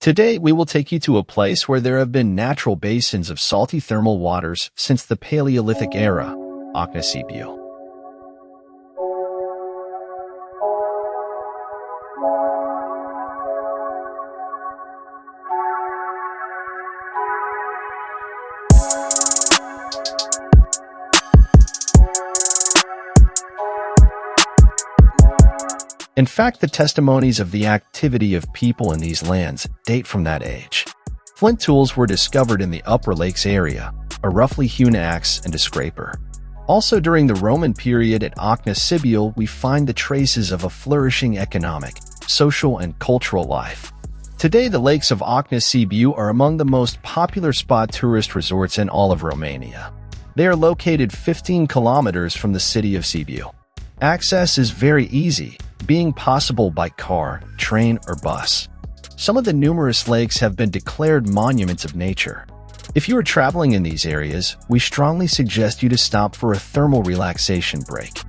Today, we will take you to a place where there have been natural basins of salty thermal waters since the Paleolithic era, Ocna Sibiu. In fact, the testimonies of the activity of people in these lands date from that age. Flint tools were discovered in the Upper Lakes area, a roughly hewn axe and a scraper. Also during the Roman period at Ocna Sibiul, we find the traces of a flourishing economic, social, and cultural life. Today, the lakes of Ocna Sibiu are among the most popular spa tourist resorts in all of Romania. They are located 15 kilometers from the city of Sibiu. Access is very easy, being possible by car, train, or bus. Some of the numerous lakes have been declared monuments of nature. If you are traveling in these areas, we strongly suggest you to stop for a thermal relaxation break.